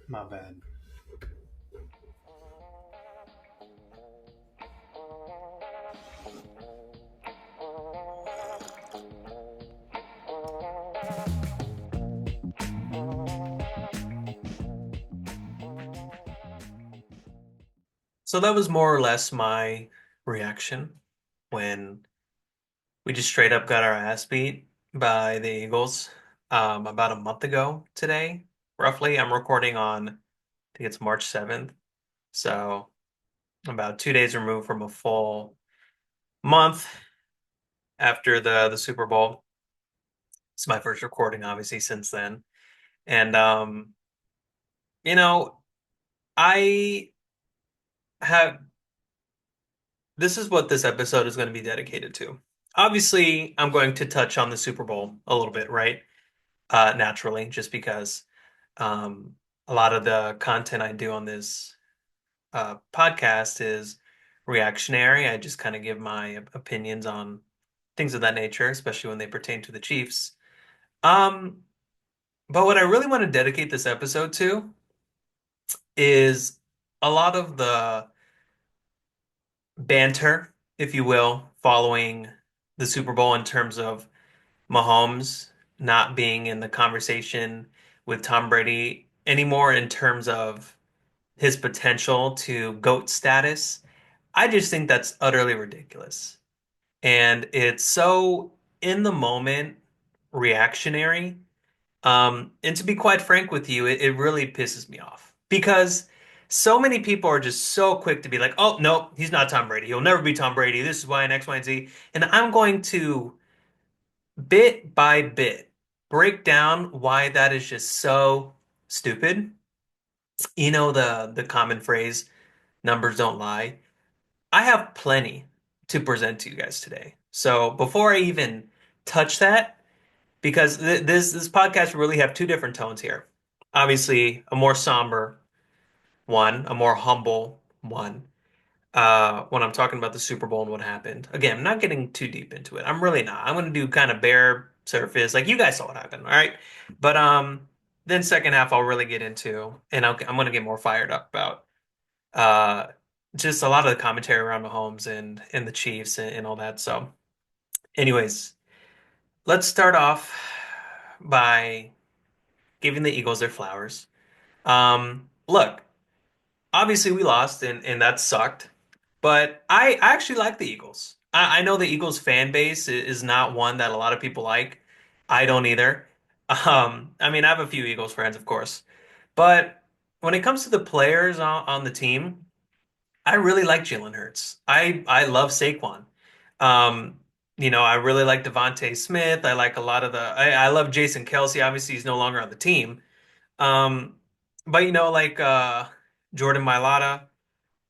My bad. So that was more or less my reaction when we just straight up got our ass beat by the Eagles about a month ago today, roughly. I'm recording on, I think it's March 7th. So about 2 days removed from a full month after the Super Bowl. It's my first recording, obviously, since then. And you know, I have this is what this episode is going to be dedicated to. Obviously, I'm going to touch on the Super Bowl a little bit, right? Naturally, just because um, a lot of the content I do on this podcast is reactionary. I just kind of give my opinions on things of that nature, especially when they pertain to the Chiefs. Um, but what I really want to dedicate this episode to is a lot of the banter, if you will, following the Super Bowl in terms of Mahomes not being in the conversation with Tom Brady anymore in terms of his potential to GOAT status. I just think that's utterly ridiculous. And it's so in the moment reactionary. And to be quite frank with you, it really pisses me off because so many people are just so quick to be like, oh, no, he's not Tom Brady. He'll never be Tom Brady. This is why, and X, Y, and Z. And I'm going to bit by bit break down why that is just so stupid. You know the common phrase, numbers don't lie. I have plenty to present to you guys today. So before I even touch that, because this podcast will really have two different tones here. Obviously, a more somber one, a more humble one. When I'm talking about the Super Bowl and what happened. Again, I'm not getting too deep into it. I'm really not. I'm going to do kind of bare surface, like you guys saw what happened, all right? But then second half I'll really get into, and I'm going to get more fired up about uh just a lot of the commentary around Mahomes and the Chiefs and all that. So, anyways, let's start off by giving the Eagles their flowers. Look, obviously we lost and that sucked, but I actually like the Eagles. I know the Eagles fan base is not one that a lot of people like. I don't either. I mean, I have a few Eagles friends, of course, but when it comes to the players on the team, I really like Jalen Hurts. I love Saquon. Um, I really like Devontae Smith. I like a lot of I love Jason Kelsey. Obviously, he's no longer on the team. Um, but like Jordan Mailata,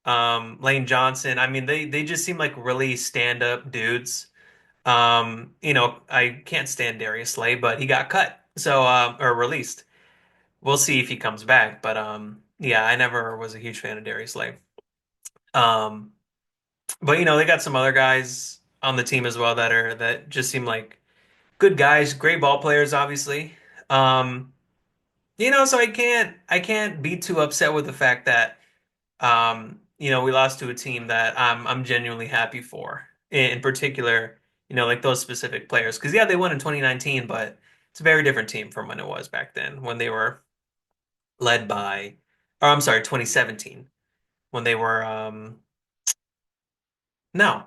Lane Johnson. I mean, they just seem like really stand-up dudes. I can't stand Darius Slay, but he got cut, so or released. We'll see if he comes back. But yeah, I never was a huge fan of Darius Slay. Um, but they got some other guys on the team as well that just seem like good guys, great ball players, obviously. Um, so I can't be too upset with the fact that we lost to a team that I'm genuinely happy for. In particular, like those specific players. Because yeah, they won in 2019, but it's a very different team from when it was back then when they were led by, or I'm sorry, 2017 when they were no,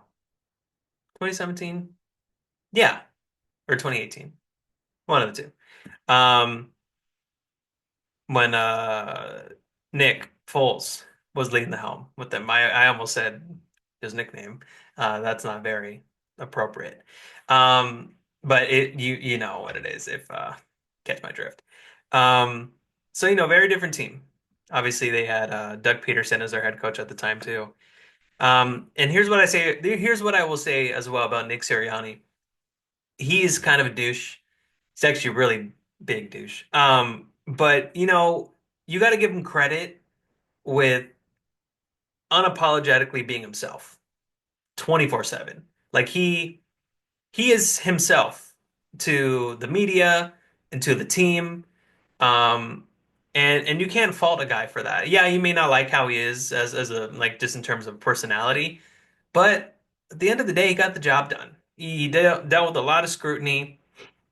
2017, yeah, or 2018, one of the two. When Nick Foles was leading the helm with them. I almost said his nickname. That's not very appropriate. But you know what it is if catch my drift. Um, so very different team. Obviously, they had Doug Peterson as their head coach at the time too. And here's what I say. Here's what I will say as well about Nick Sirianni. He's kind of a douche. He's actually a really big douche. But you got to give him credit with unapologetically being himself 24/7. Like he is himself to the media and to the team. Um, And you can't fault a guy for that. Yeah, you may not like how he is as a like just in terms of personality, but at the end of the day, he got the job done. He dealt with a lot of scrutiny,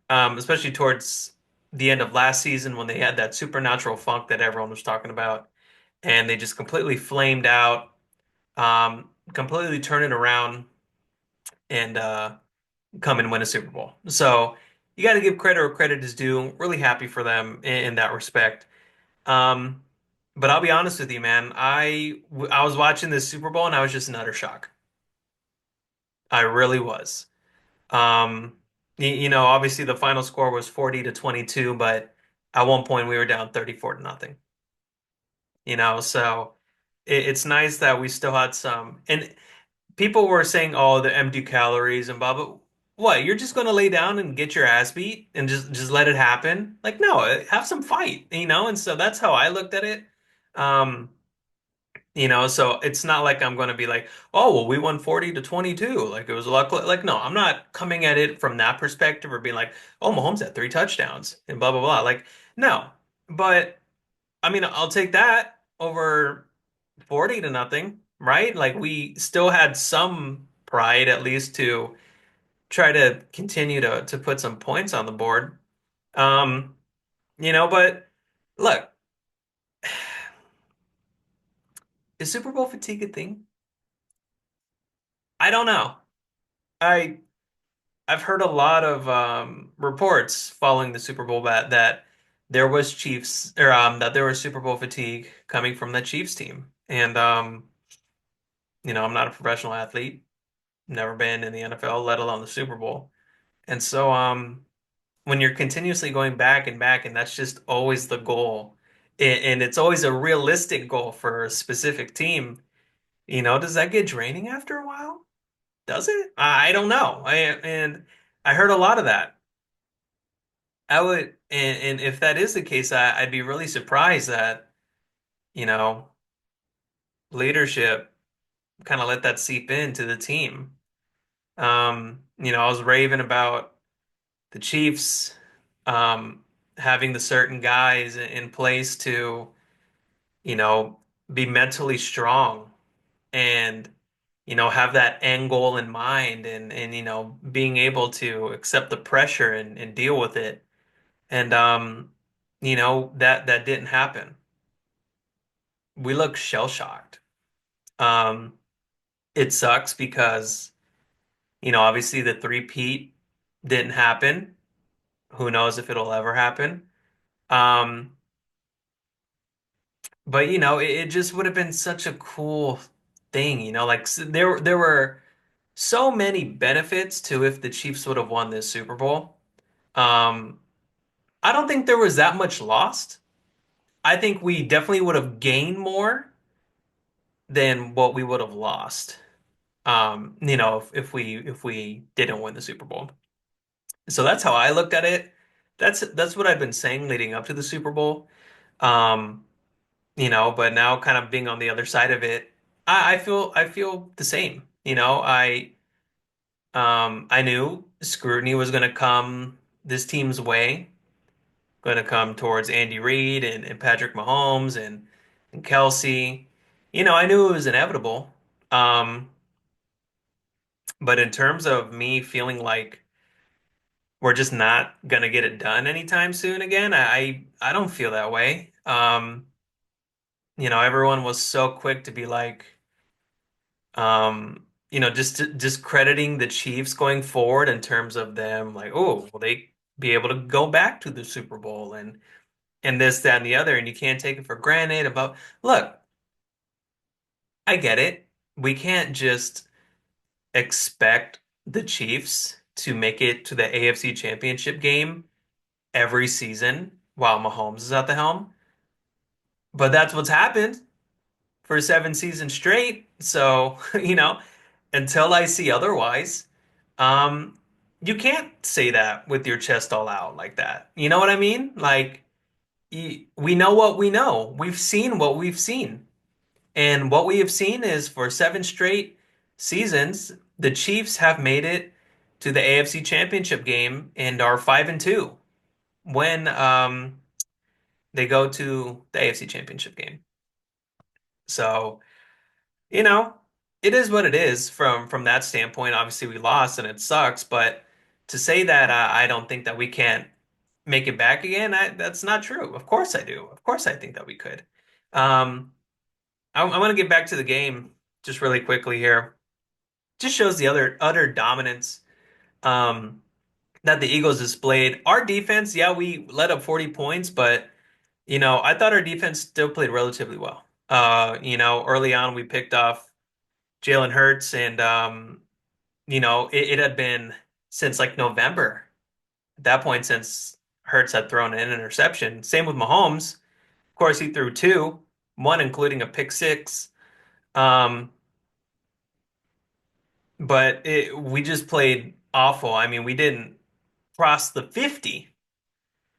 especially towards the end of last season when they had that supernatural funk that everyone was talking about, and they just completely flamed out, completely turn it around, and come and win a Super Bowl. So you got to give credit where credit is due. Really happy for them in that respect. Um, but I'll be honest with you, man. I was watching this Super Bowl and I was just in utter shock. I really was. Obviously the final score was 40-22, but at one point we were down 34 to nothing. So it's nice that we still had some. And people were saying, "Oh, the empty calories and blah blah." What? You're just gonna lay down and get your ass beat and just let it happen? Like, no, have some fight, And so that's how I looked at it. Um, so it's not like I'm going to be like, oh, well, we won 40-22. Like it was a lot. Like, no, I'm not coming at it from that perspective or being like, oh, Mahomes had three touchdowns and blah, blah, blah. Like, no. But I mean, I'll take that over 40 to nothing, right? Like we still had some pride at least to try to continue to put some points on the board. Um, but look, is Super Bowl fatigue a thing? I don't know. I I've heard a lot of reports following the Super Bowl that there was Chiefs or that there was Super Bowl fatigue coming from the Chiefs team. And I'm not a professional athlete, never been in the NFL, let alone the Super Bowl. And so when you're continuously going back and back, and that's just always the goal, and it's always a realistic goal for a specific team, does that get draining after a while? Does it? I don't know. And I heard a lot of that. I would, and if that is the case, I'd be really surprised that, you know, leadership kind of let that seep into the team. I was raving about the Chiefs, um, having the certain guys in place to, you know, be mentally strong and, have that end goal in mind and, being able to accept the pressure and deal with it. And, that didn't happen. We look shell-shocked. Um, it sucks because, obviously the three-peat didn't happen. Who knows if it'll ever happen? Um, but it just would have been such a cool thing, like there were so many benefits to if the Chiefs would have won this Super Bowl. Um, I don't think there was that much lost. I think we definitely would have gained more than what we would have lost. If we didn't win the Super Bowl. So that's how I looked at it. That's what I've been saying leading up to the Super Bowl. Um, but now kind of being on the other side of it, I feel the same. I knew scrutiny was gonna come this team's way, gonna come towards Andy Reid and Patrick Mahomes and Kelsey. I knew it was inevitable. Um, but in terms of me feeling like we're just not gonna get it done anytime soon again. I don't feel that way. Everyone was so quick to be like, just crediting the Chiefs going forward in terms of them, like, oh, will they be able to go back to the Super Bowl and this, that, and the other, and you can't take it for granted. About look, I get it. We can't just expect the Chiefs to make it to the AFC Championship game every season while Mahomes is at the helm. But that's what's happened for 7 seasons straight. So, until I see otherwise, um, you can't say that with your chest all out like that. You know what I mean? Like, we know what we know. We've seen what we've seen. And what we have seen is for 7 straight seasons, the Chiefs have made it to the AFC Championship game and are 5-2. When They go to the AFC Championship game. So, you know, it is what it is from that standpoint. Obviously, we lost and it sucks, but to say that I don't think that we can't make it back again, that's not true. Of course I do. Of course I think that we could. Um, I want to get back to the game just really quickly here. Just shows the other utter dominance um, that the Eagles displayed. Our defense, yeah, we let up 40 points, but I thought our defense still played relatively well. Early on we picked off Jalen Hurts, and it had been since like November at that point since Hurts had thrown an interception. Same with Mahomes. Of course, he threw two, one including a pick six. Um, we just played awful. I mean, we didn't cross the 50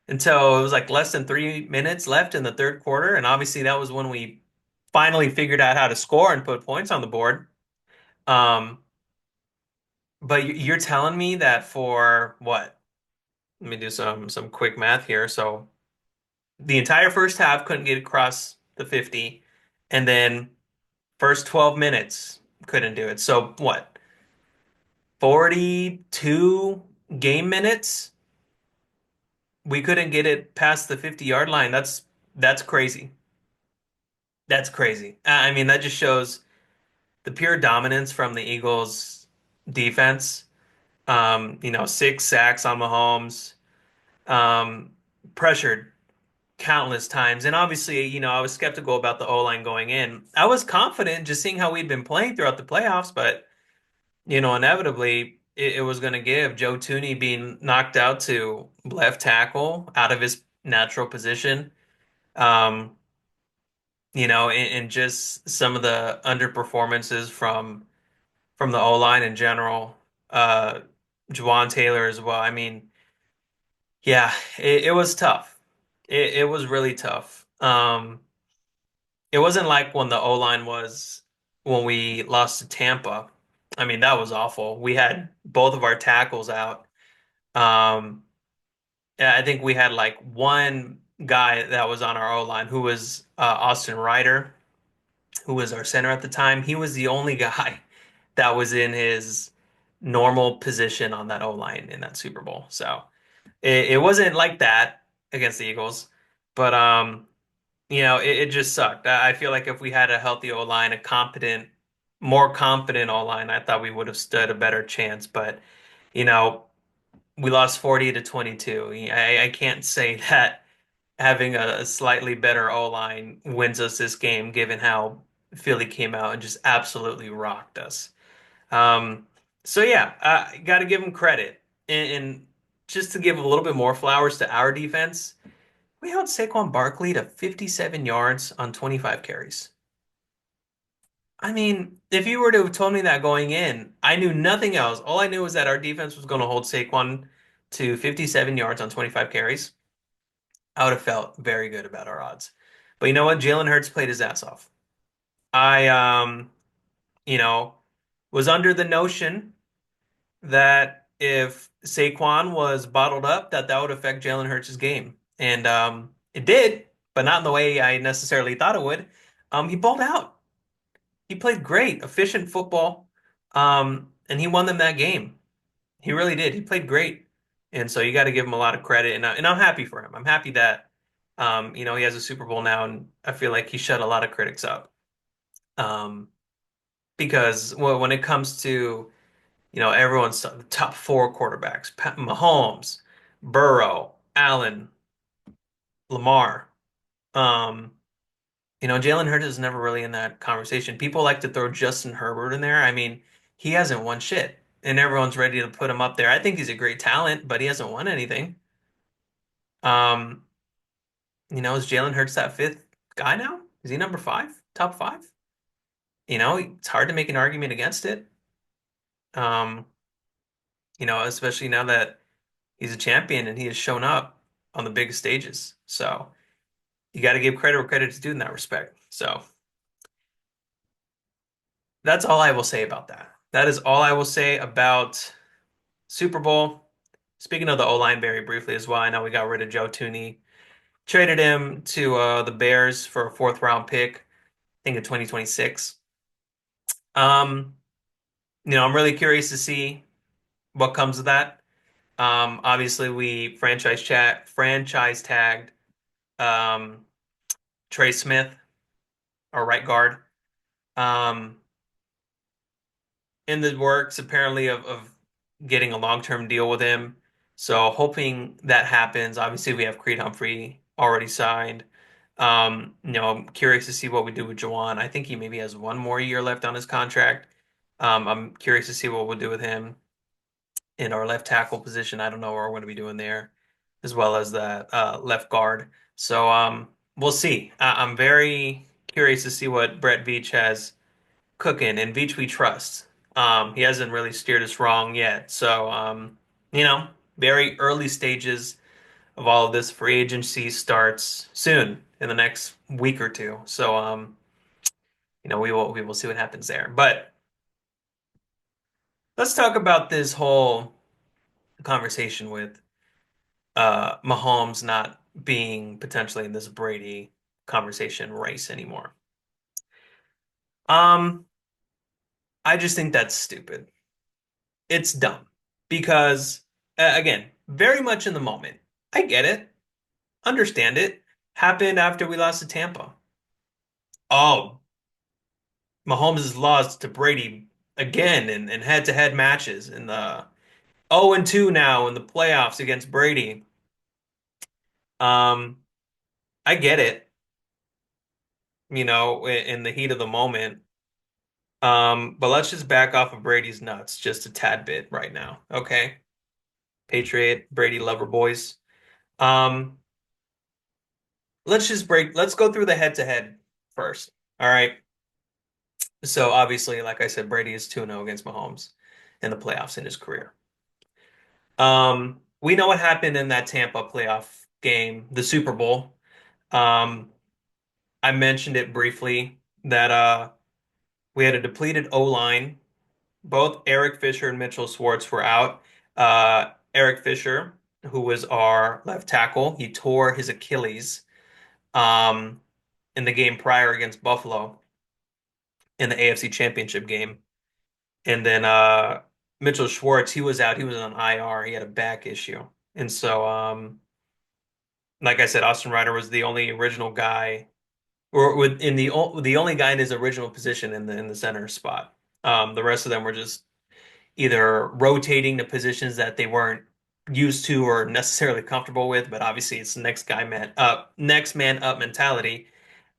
until it was like less than 3 minutes left in the third quarter. And obviously, that was when we finally figured out how to score and put points on the board. Um, but you're telling me that for what? Let me do some quick math here. So the entire first half couldn't get across the 50, and then first 12 minutes couldn't do it. So what? 42 game minutes? We couldn't get it past the 50-yard line. That's crazy. That's crazy. I mean, that just shows the pure dominance from the Eagles defense. 6 sacks on Mahomes, um, pressured countless times. And obviously, I was skeptical about the O-line going in. I was confident just seeing how we'd been playing throughout the playoffs, but, inevitably it was going to give. Joe Tooney being knocked out to left tackle out of his natural position. Um, and just some of the underperformances from the O-line in general. Uh, Juwan Taylor as well. I mean, yeah, it was tough. It was really tough. It wasn't like when the O-line was when we lost to Tampa. I mean, that was awful. We had both of our tackles out. Um, yeah, I think we had like one guy that was on our O-line who was Austin Ryder, who was our center at the time. He was the only guy that was in his normal position on that O-line in that Super Bowl. So it wasn't like that against the Eagles, but it just sucked. I feel like if we had a healthy O-line, more competent O-line, I thought we would have stood a better chance. But you know, we lost 40 to 22. I can't say that having a slightly better O-line wins us this game, given how Philly came out and just absolutely rocked us. Um, so yeah, I got to give them credit. And just to give a little bit more flowers to our defense, we held Saquon Barkley to 57 yards on 25 carries. I mean, if you were to have told me that going in, I knew nothing else. All I knew was that our defense was going to hold Saquon to 57 yards on 25 carries. I would have felt very good about our odds. But you know what? Jalen Hurts played his ass off. I, you know, was under the notion that if Saquon was bottled up, that would affect Jalen Hurts' game. And it did, but not in the way I necessarily thought it would. He balled out. He played great, efficient football, and he won them that game. He really did. He played great, and so you got to give him a lot of credit. And I'm happy for him. I'm happy that he has a Super Bowl now, and I feel like he shut a lot of critics up. Um, because when it comes to everyone's the top four quarterbacks, Mahomes, Burrow, Allen, Lamar. Um, Jalen Hurts is never really in that conversation. People like to throw Justin Herbert in there. I mean, he hasn't won shit, and everyone's ready to put him up there. I think he's a great talent, but he hasn't won anything. Um, is Jalen Hurts that fifth guy now? Is he number five, top five? It's hard to make an argument against it. Um, especially now that he's a champion and he has shown up on the biggest stages. So you got to give credit where credit is due in that respect. So that's all I will say about that. That is all I will say about Super Bowl. Speaking of the O-line very briefly as well, I know we got rid of Joe Tooney. Traded him to the Bears for a fourth round pick, I think in 2026. Um, I'm really curious to see what comes of that. Obviously, we franchise tagged um, Trey Smith, our right guard, um, in the works apparently of getting a long-term deal with him. So hoping that happens. Obviously, we have Creed Humphrey already signed. I'm curious to see what we do with Jawan. I think he maybe has one more year left on his contract. I'm curious to see what we'll do with him in our left tackle position. I don't know what we're going to be doing there, as well as the left guard. So we'll see. I'm very curious to see what Brett Veach has cooking, and Veach we trust. He hasn't really steered us wrong yet. So you know, very early stages of all of this. Free agency starts soon in the next week or two. So we will see what happens there. But let's talk about this whole conversation with Mahomes not being potentially in this Brady conversation race anymore. Um, I just think that's stupid. It's dumb because, again, very much in the moment. I get it, understand it. Happened after we lost to Tampa. Oh, Mahomes has lost to Brady again in head-to-head matches in the 0-2 now in the playoffs against Brady. Um, I get it, in the heat of the moment. But let's just back off of Brady's nuts just a tad bit right now, okay? Patriot, Brady lover boys. Um, let's go through the head-to-head first. All right. So obviously, like I said, Brady is 2-0 against Mahomes in the playoffs in his career. We know what happened in that Tampa playoff game, the Super Bowl. Um, I mentioned it briefly that we had a depleted O-line. Both Eric Fisher and Mitchell Schwartz were out. Eric Fisher, who was our left tackle, he tore his Achilles um, in the game prior against Buffalo in the AFC Championship game. And then Mitchell Schwartz, he was out. He was on IR. He had a back issue. And so, like I said, Austin Ryder was the only original guy, or the only guy in his original position in the center spot. The rest of them were just either rotating to positions that they weren't used to or necessarily comfortable with. But obviously, it's next man up mentality.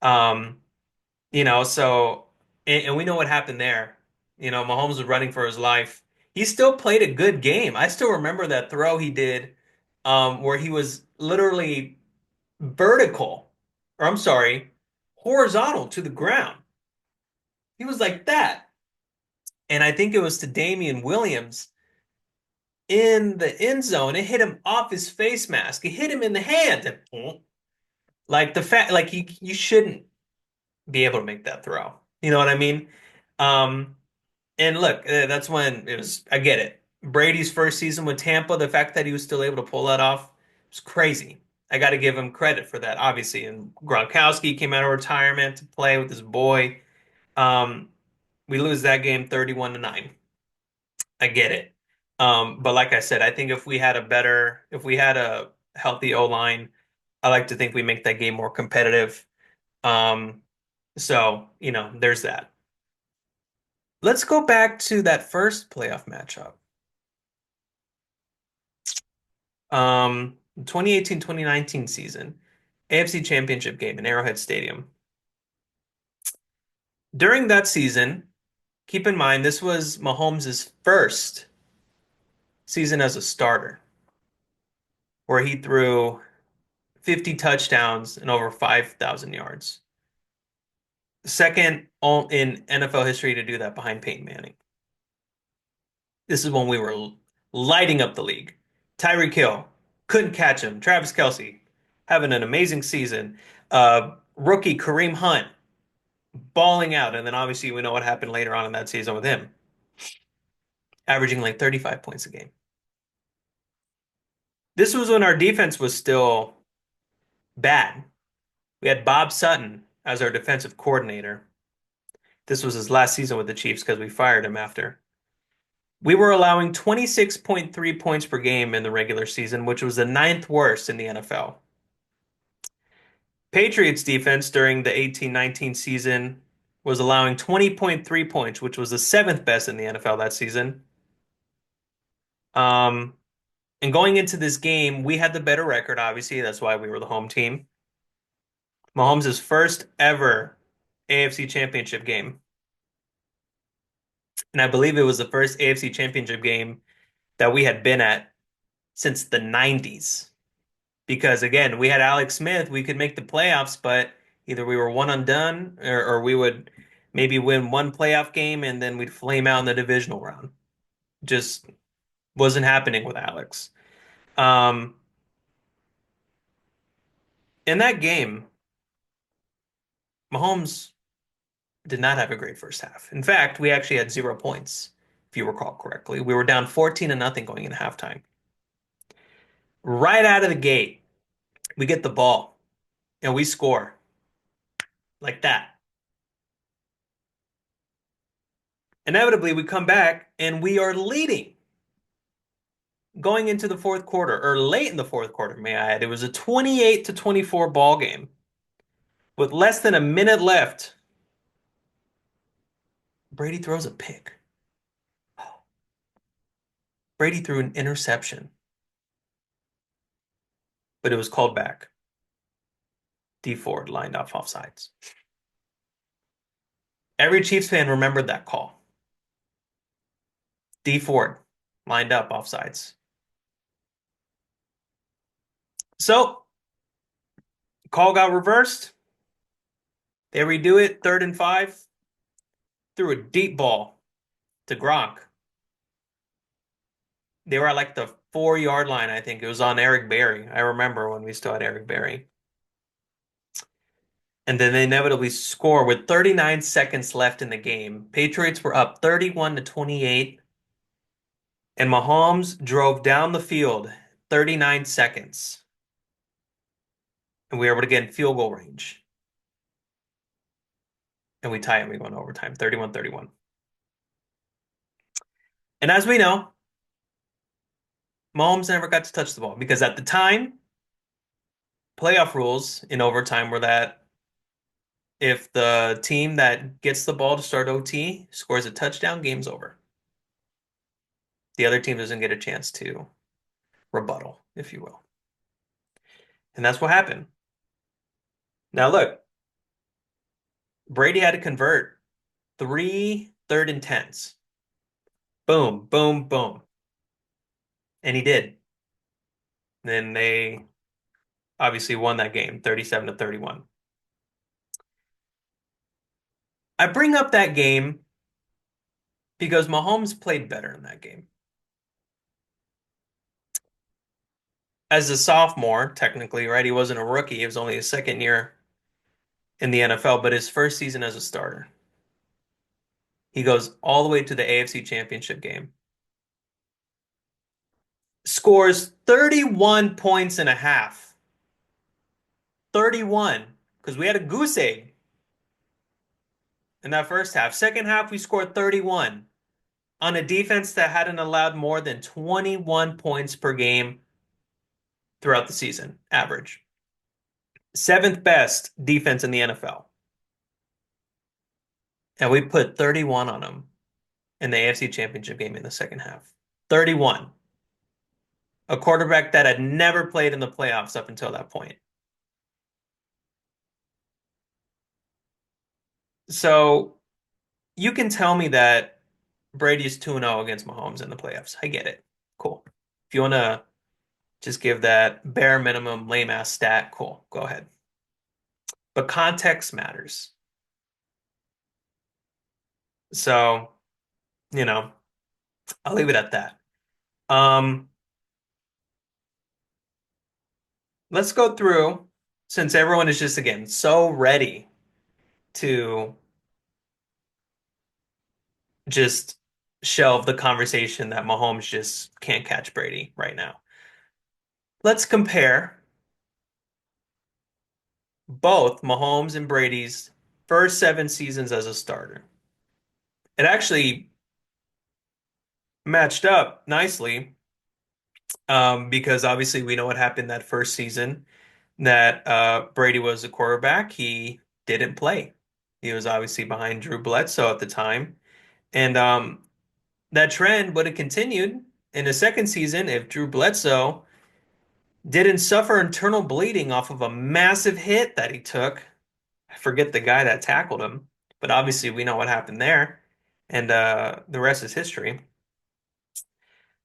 Um, so and we know what happened there. Mahomes was running for his life. He still played a good game. I still remember that throw he did, where he was literally vertical, or I'm sorry, horizontal to the ground. He was like that. And I think it was to Damian Williams in the end zone. It hit him off his face mask. It hit him in the hand. Like the fact, like you shouldn't be able to make that throw. You know what I mean? Um, And look, that's when it was, I get it. Brady's first season with Tampa, the fact that he was still able to pull that off was crazy. I got to give him credit for that, obviously. And Gronkowski came out of retirement to play with his boy. Um, we lose that game 31-9. I get it. But like I said, I think if we had a healthy O-line, I like to think we make that game more competitive. Um, there's that. Let's go back to that first playoff matchup. 2018-2019 season, AFC Championship game in Arrowhead Stadium. During that season, keep in mind this was Mahomes' first season as a starter, where he threw 50 touchdowns and over 5,000 yards. Second in NFL history to do that behind Peyton Manning. This is when we were lighting up the league. Tyreek Hill couldn't catch him. Travis Kelce having an amazing season. Rookie Kareem Hunt balling out. And then obviously we know what happened later on in that season with him, averaging like 35 points a game. This was when our defense was still Bad. We had Bob Sutton as our defensive coordinator. This was his last season with the Chiefs because we fired him after. We were allowing 26.3 points per game in the regular season, which was the ninth worst in the NFL. Patriots defense during the 18-19 season was allowing 20.3 points, which was the seventh best in the NFL that season. Um, and going into this game, we had the better record, obviously. That's why we were the home team. Mahomes' first ever AFC Championship game. And I believe it was the first AFC Championship game that we had been at since the 90s. Because again, we had Alex Smith, we could make the playoffs, but either we were one and done or we would maybe win one playoff game and then we'd flame out in the divisional round. Just wasn't happening with Alex. Um, in that game, Mahomes did not have a great first half. In fact, we actually had 0 points, if you recall correctly. We were down 14 to nothing going into halftime. Right out of the gate, we get the ball and we score like that. Inevitably, we come back and we are leading going into the fourth quarter, or late in the fourth quarter, may I add. It was a 28 to 24 ball game with less than a minute left. Brady throws a pick. Brady threw an interception, but it was called back. D Ford lined off offsides. Every Chiefs fan remembered that call. D Ford lined up offsides. So, call got reversed. They redo it, 3rd and 5. Threw a deep ball to Gronk. They were at like the 4-yard line, I think. It was on Eric Berry. I remember when we still had Eric Berry. And then they inevitably score with 39 seconds left in the game. Patriots were up 31 to 28, and Mahomes drove down the field 39 seconds. And we were able to get in field goal range. And we tie it. We go into overtime, 31-31. And as we know, Mahomes never got to touch the ball because at the time, playoff rules in overtime were that if the team that gets the ball to start OT scores a touchdown, game's over. The other team doesn't get a chance to rebuttal, if you will. And that's what happened. Now look, Brady had to convert 3 3rd and 10s. Boom, boom, boom. And he did. Then they obviously won that game, 37 to 31. I bring up that game because Mahomes played better in that game. As a sophomore, technically, right? He wasn't a rookie. It was only his second year in the NFL, but his first season as a starter. He goes all the way to the AFC Championship game. Scores 31 points and a half. 31, because we had a goose egg in that first half. Second half, we scored 31 on a defense that hadn't allowed more than 21 points per game throughout the season, average. Seventh best defense in the NFL. And we put 31 on them in the AFC Championship game in the second half. 31. A quarterback that had never played in the playoffs up until that point. So you can tell me that Brady's 2-0 against Mahomes in the playoffs. I get it. Cool. If you want to just give that bare minimum lame ass stat, cool. Go ahead. But context matters. So, you know, I'll leave it at that. Um, let's go through, since everyone is just again so ready to just shelve the conversation that Mahomes just can't catch Brady right now. Let's compare both Mahomes and Brady's first 7 seasons as a starter. It actually matched up nicely because obviously we know what happened that first season that Brady was a quarterback. He didn't play. He was obviously behind Drew Bledsoe at the time. And that trend would have continued in the second season if Drew Bledsoe didn't suffer internal bleeding off of a massive hit that he took. I forget the guy that tackled him, but obviously we know what happened there. And the rest is history.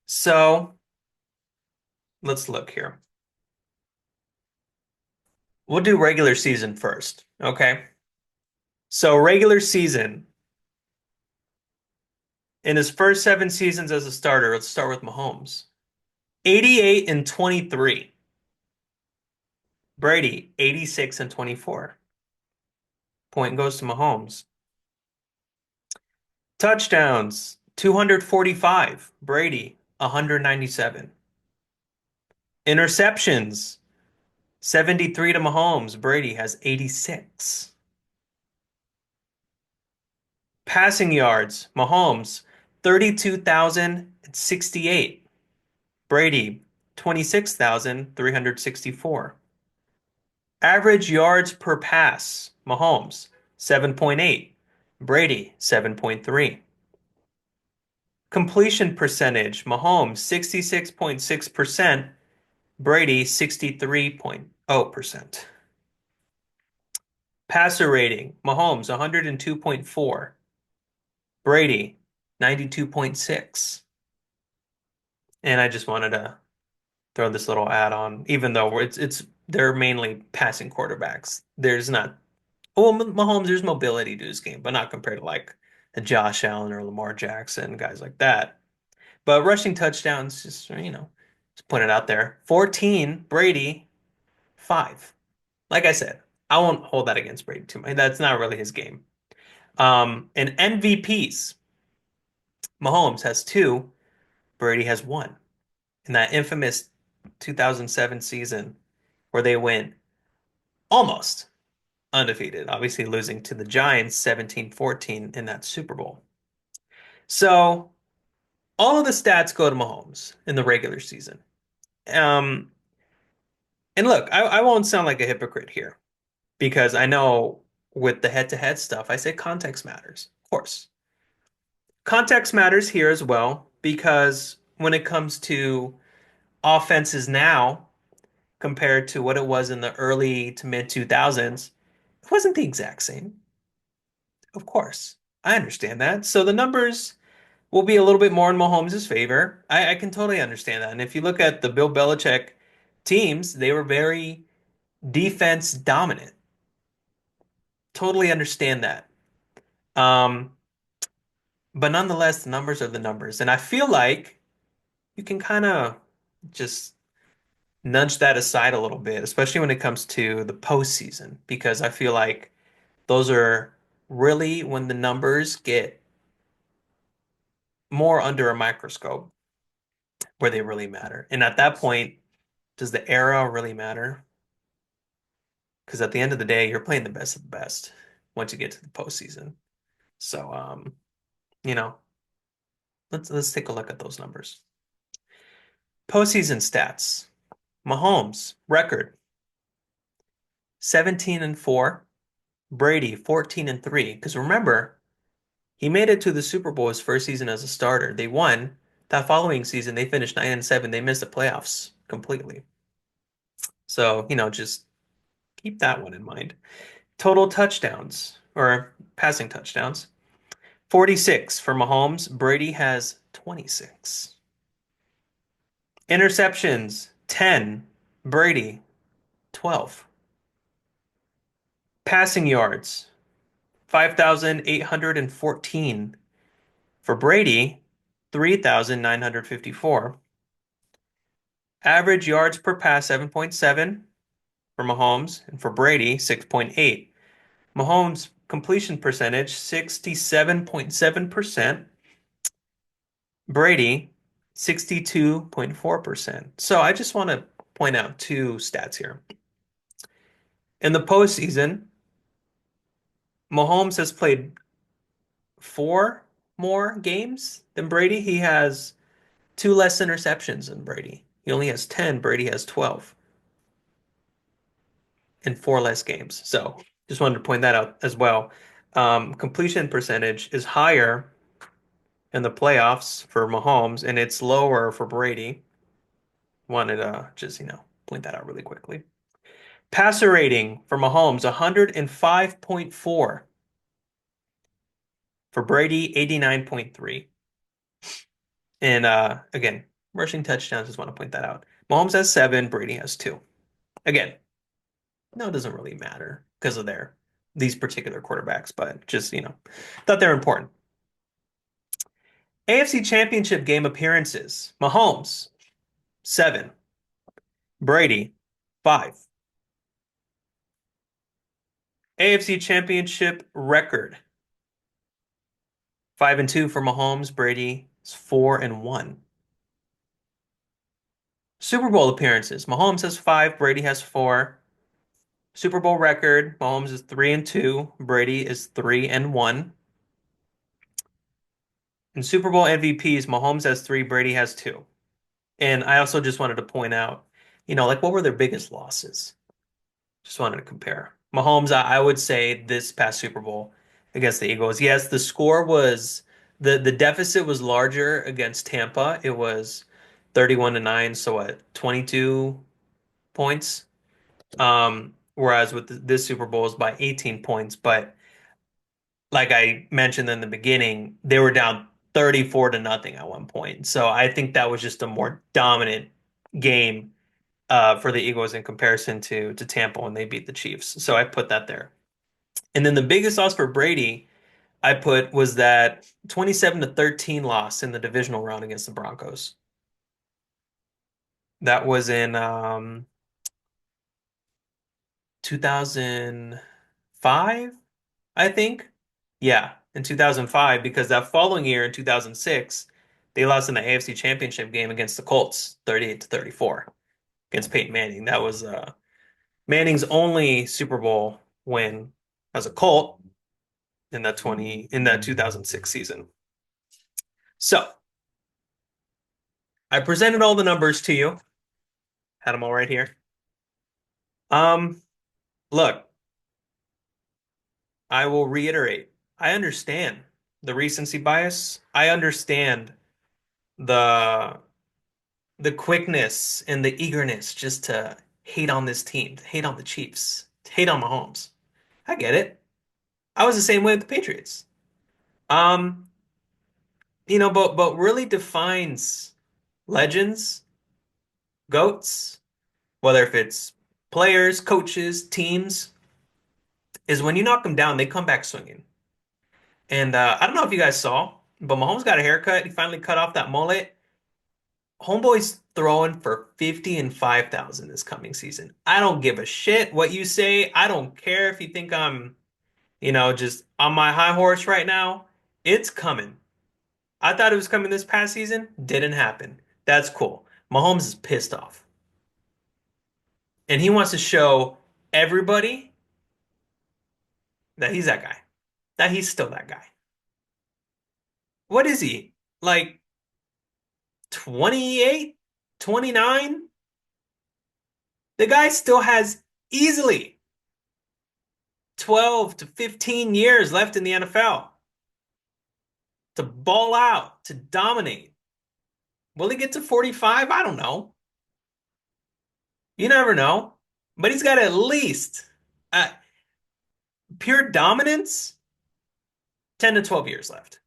So let's look here. We'll do regular season first, okay? So regular season, in his first 7 seasons as a starter, let's start with Mahomes. 88 and 23. Brady, 86 and 24. Point goes to Mahomes. Touchdowns, 245. Brady, 197. Interceptions, 73 to Mahomes. Brady has 86. Passing yards, Mahomes, 32,068. Brady, 26,364. Average yards per pass, Mahomes, 7.8. Brady, 7.3. Completion percentage, Mahomes, 66.6%. Brady, 63.0%. Passer rating, Mahomes, 102.4. Brady, 92.6. And I just wanted to throw this little add on, even though it's they're mainly passing quarterbacks. There's not well, Mahomes, there's mobility to his game, but not compared to like a Josh Allen or Lamar Jackson, guys like that. But rushing touchdowns, just put it out there. 14, Brady, 5. Like I said, I won't hold that against Brady too much. That's not really his game. And MVPs, Mahomes has 2, Brady has 1. In that infamous 2007 season where they went almost undefeated, obviously losing to the Giants 17-14 in that Super Bowl. So all of the stats go to Mahomes in the regular season. Um, and look, I won't sound like a hypocrite here because I know with the head-to-head stuff, I say context matters. Of course. Context matters here as well because when it comes to offenses now compared to what it was in the early to mid 2000s, it wasn't the exact same. Of course. I understand that. So the numbers will be a little bit more in Mahomes' favor. I can totally understand that. And if you look at the Bill Belichick teams, they were very defense dominant. Totally understand that. Um, but nonetheless, the numbers are the numbers. And I feel like you can kind of just nudge that aside a little bit, especially when it comes to the postseason, because I feel like those are really when the numbers get more under a microscope where they really matter. And at that point, does the era really matter? Because at the end of the day, you're playing the best of the best once you get to the postseason. So, you know, let's take a look at those numbers. Postseason stats. Mahomes record 17 and 4. Brady 14 and 3. Because remember, he made it to the Super Bowl his first season as a starter. They won. That following season, they finished 9 and 7. They missed the playoffs completely. So, just keep that one in mind. Total touchdowns or passing touchdowns. 46 for Mahomes. Brady has 26. Interceptions, 10. Brady, 12. Passing yards, 5,814. For Brady, 3,954. Average yards per pass, 7.7 for Mahomes, and for Brady, 6.8. Mahomes' completion percentage, 67.7%. Brady, 62.4%. So I just want to point out two stats here. In the postseason, Mahomes has played four more games than Brady. He has two less interceptions than Brady. He only has 10. Brady has 12 in four less games. So just wanted to point that out as well. Completion percentage is higher in the playoffs for Mahomes, and it's lower for Brady. Wanted to just, point that out really quickly. Passer rating for Mahomes, 105.4. For Brady, 89.3. And again, rushing touchdowns, just want to point that out. Mahomes has seven, Brady has two. Again, no, it doesn't really matter because of these particular quarterbacks, but just, thought they're important. AFC Championship game appearances. Mahomes, seven. Brady, five. AFC Championship record. 5-2 for Mahomes. Brady is 4-1. Super Bowl appearances. Mahomes has five, Brady has four. Super Bowl record, Mahomes is 3-2, Brady is 3-1. In Super Bowl MVPs, Mahomes has three, Brady has two. And I also just wanted to point out, like what were their biggest losses? Just wanted to compare. Mahomes, I would say this past Super Bowl against the Eagles. Yes, the score was the deficit was larger against Tampa. It was 31-9, so what, 22 points? Whereas with this Super Bowl is by 18 points. But like I mentioned in the beginning, they were down 34-0 at one point. So I think that was just a more dominant game for the Eagles in comparison to Tampa when they beat the Chiefs. So I put that there. And then the biggest loss for Brady I put was that 27-13 loss in the divisional round against the Broncos. That was in 2005, I think. Yeah, in 2005, because that following year in 2006, they lost in the AFC Championship game against the Colts, 38-34 against Peyton Manning. That was Manning's only Super Bowl win as a Colt in that 2006 season. So, I presented all the numbers to you. Had them all right here. Um, Look, I will reiterate. I understand the recency bias. I understand the the quickness and the eagerness just to hate on this team, to hate on the Chiefs, to hate on Mahomes. I get it. I was the same way with the Patriots. Um, but really defines legends, goats, whether if it's players, coaches, teams, is when you knock them down, they come back swinging. And I don't know if you guys saw, but Mahomes got a haircut. He finally cut off that mullet. Homeboy's throwing for 50 and 5,000 this coming season. I don't give a shit what you say. I don't care if you think I'm, just on my high horse right now. It's coming. I thought it was coming this past season. Didn't happen. That's cool. Mahomes is pissed off. And he wants to show everybody that he's that guy, that he's still that guy. What is he? Like 28, 29? The guy still has easily 12 to 15 years left in the NFL to ball out, to dominate. Will he get to 45? I don't know. You never know. But he's got at least uh, pure dominance, 10 to 12 years left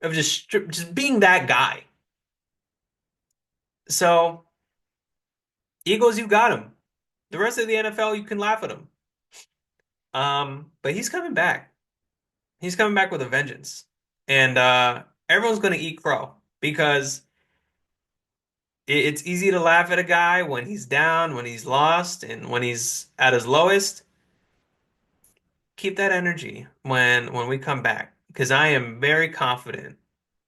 of just being that guy. So, Eagles, you got him. The rest of the NFL, you can laugh at him. But he's coming back. He's coming back with a vengeance. And everyone's going to eat crow because it's easy to laugh at a guy when he's down, when he's lost, and when he's at his lowest. Keep that energy when we come back because I am very confident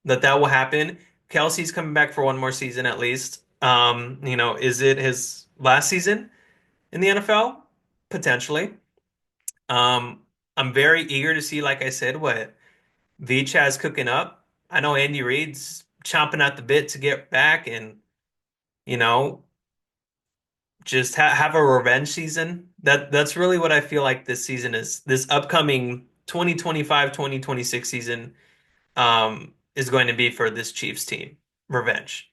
that that will happen. Kelsey's coming back for one more season at least. Is it his last season in the NFL? potentially. Um, I'm very eager to see, like I said, what Veach has cooking up. I know Andy Reid's chomping at the bit to get back and, you know, just have a revenge season. That's really what I feel like this season is. This upcoming 2025-2026 season is going to be for this Chiefs team. Revenge.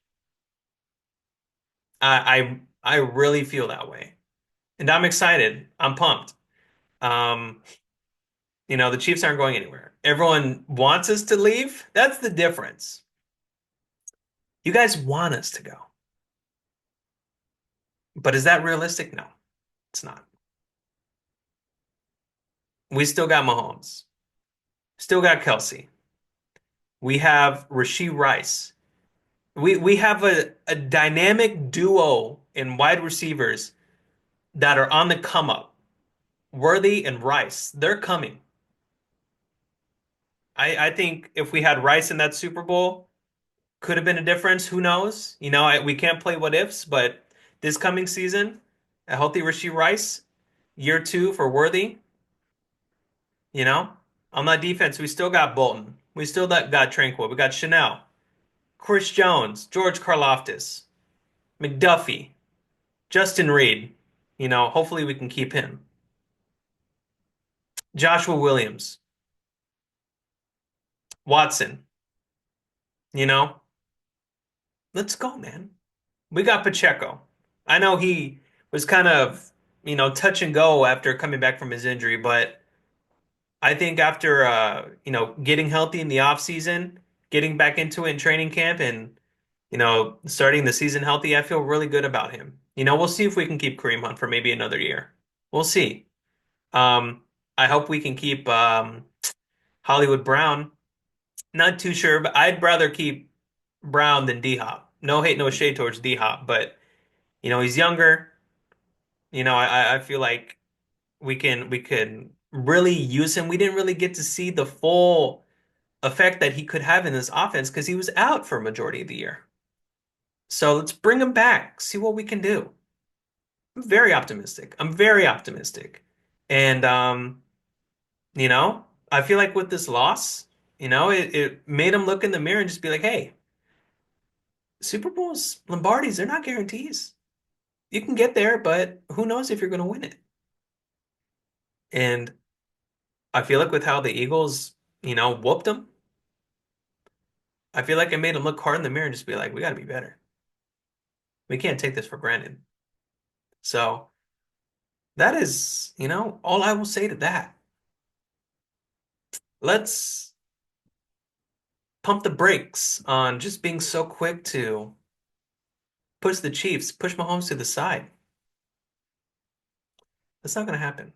I really feel that way. And I'm excited. I'm pumped. Um, the Chiefs aren't going anywhere. Everyone wants us to leave. That's the difference. You guys want us to go. But is that realistic? No, it's not. We still got Mahomes. Still got Kelsey. We have Rashee Rice. We have a dynamic duo in wide receivers that are on the come up. Worthy and Rice. They're coming. I think if we had Rice in that Super Bowl, could have been a difference. Who knows? We can't play what ifs, but this coming season, a healthy Rashee Rice, year two for Worthy, you know, on that defense, we still got Bolton. We still got Tranquil. We got Chanel, Chris Jones, George Karlaftis, McDuffie, Justin Reed. Hopefully we can keep him. Joshua Williams, Watson, you know, let's go, man. We got Pacheco. I know he was kind of, touch and go after coming back from his injury, but I think after getting healthy in the offseason, getting back into it in training camp and starting the season healthy, I feel really good about him. We'll see if we can keep Kareem Hunt for maybe another year. We'll see. Um, I hope we can keep Hollywood Brown. Not too sure, but I'd rather keep Brown than D-Hop. No hate, no shade towards D-Hop, but he's younger. I feel like we can really use him. We didn't really get to see the full effect that he could have in this offense because he was out for a majority of the year. So let's bring him back, see what we can do. I'm very optimistic. I'm very optimistic. And I feel like with this loss, it made him look in the mirror and just be like, hey, Super Bowls, Lombardies, they're not guarantees. You can get there, but who knows if you're going to win it? And I feel like with how the Eagles, whooped them, I feel like it made him look hard in the mirror and just be like, we got to be better. We can't take this for granted. So that is, all I will say to that. Let's pump the brakes on just being so quick to push the Chiefs, push Mahomes to the side. That's not going to happen.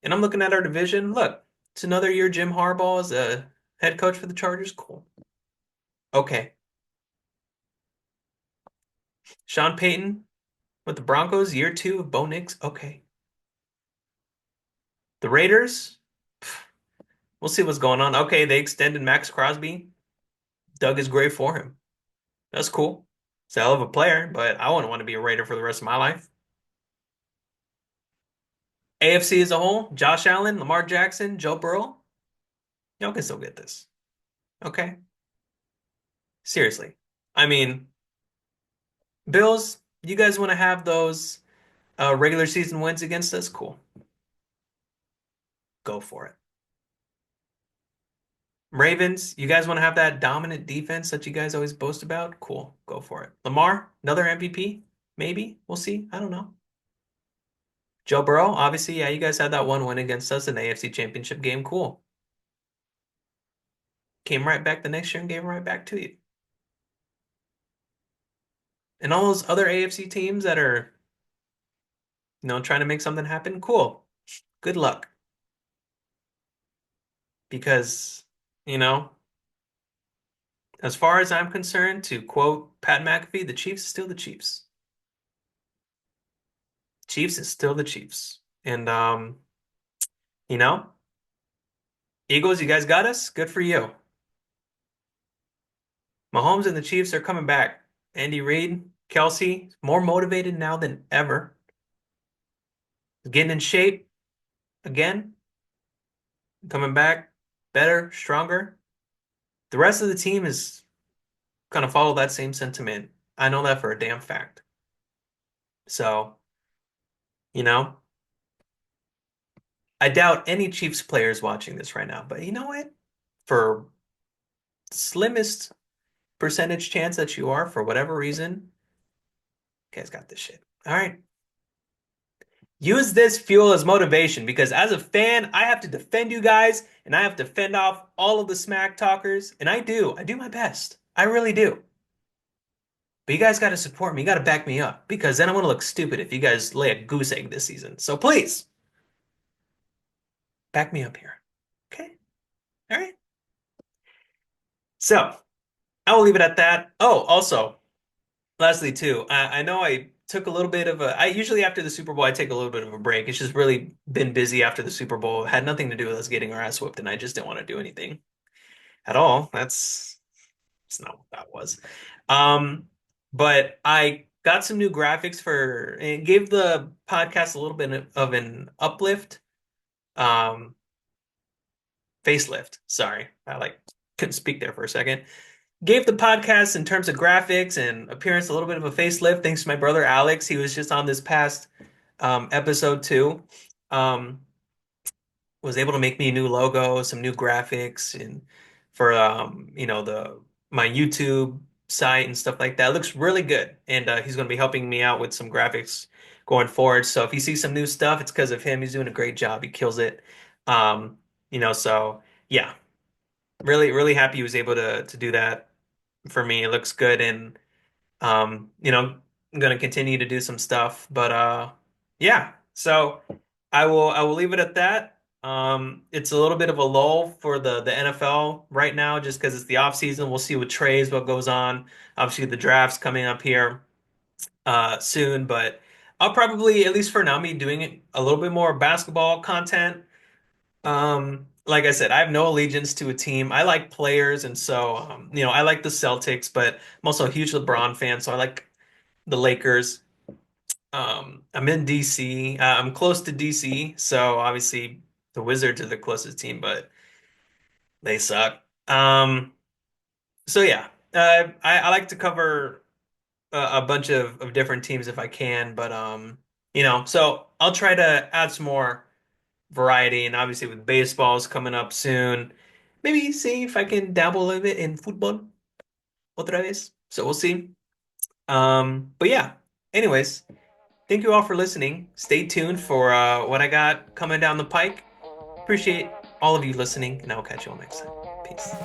And I'm looking at our division. Look, it's another year Jim Harbaugh is a head coach for the Chargers. Cool. Okay. Sean Payton with the Broncos, year two of Bo Nix. Okay. The Raiders, we'll see what's going on. Okay, they extended Max Crosby. Dug his grave for him. That's cool. He's a hell of a player, but I wouldn't want to be a Raider for the rest of my life. AFC as a whole, Josh Allen, Lamar Jackson, Joe Burrow, y'all can still get this. Okay? Seriously. I mean, Bills, you guys want to have those regular season wins against us? Cool. Go for it. Ravens, you guys want to have that dominant defense that you guys always boast about? Cool. Go for it. Lamar, another MVP? Maybe. We'll see. I don't know. Joe Burrow, obviously, yeah, you guys had that one win against us in the AFC Championship game. Cool. Came right back the next year and gave it right back to you. And all those other AFC teams that are, trying to make something happen, cool. Good luck. Because, you know, as far as I'm concerned, to quote Pat McAfee, the Chiefs is still the Chiefs. Chiefs is still the Chiefs. And you know, Eagles, you guys got us. Good for you. Mahomes and the Chiefs are coming back. Andy Reid, Kelsey, more motivated now than ever. getting in shape again, coming back better, stronger. The rest of the team is kind of follow that same sentiment. I know that for a damn fact. So, you know, I doubt any Chiefs players watching this right now, but you know what? For slimmest percentage chance that you are, for whatever reason, you guys got this shit. All right. Use this fuel as motivation because as a fan, I have to defend you guys and I have to fend off all of the smack talkers. And I do. I do my best. I really do. But you guys got to support me. You got to back me up because then I'm going to look stupid if you guys lay a goose egg this season. So please, back me up here. Okay? All right. So I will leave it at that. Oh, also, lastly, too, I know I took a little bit of a. I usually after the Super Bowl, I take a little bit of a break. It's just really been busy after the Super Bowl. It had nothing to do with us getting our ass whooped, and I just didn't want to do anything at all. That's not what that was. Um, but I got some new graphics for and gave the podcast a little bit of an uplift. Um, facelift. Sorry, I like couldn't speak there for a second. Gave the podcast in terms of graphics and appearance a little bit of a facelift thanks to my brother Alex. He was just on this past episode too. Um, was able to make me a new logo, some new graphics, and for the my YouTube site and stuff like that. It looks really good, and he's going to be helping me out with some graphics going forward. So if you see some new stuff, it's because of him. He's doing a great job. He kills it. Um, so yeah, really really happy he was able to do that for me. It looks good, and I'm gonna continue to do some stuff. But yeah. So I will leave it at that. It's a little bit of a lull for the NFL right now, just because it's the off season. We'll see with trades what goes on. Obviously, the draft's coming up here soon, but I'll probably, at least for now, be doing a little bit more basketball content. Like I said, I have no allegiance to a team. I like players, and so I like the Celtics, but I'm also a huge LeBron fan, so I like the Lakers. I'm in DC. I'm close to DC, so obviously the Wizards are the closest team, but they suck. So yeah, I like to cover a bunch of different teams if I can, but so I'll try to add some more variety, and obviously with baseballs coming up soon, maybe see if I can dabble a little bit in football otra vez. So we'll see. But yeah, anyways. Thank you all for listening. Stay tuned for what I got coming down the pike. Appreciate all of you listening, and I will catch you all next time. Peace.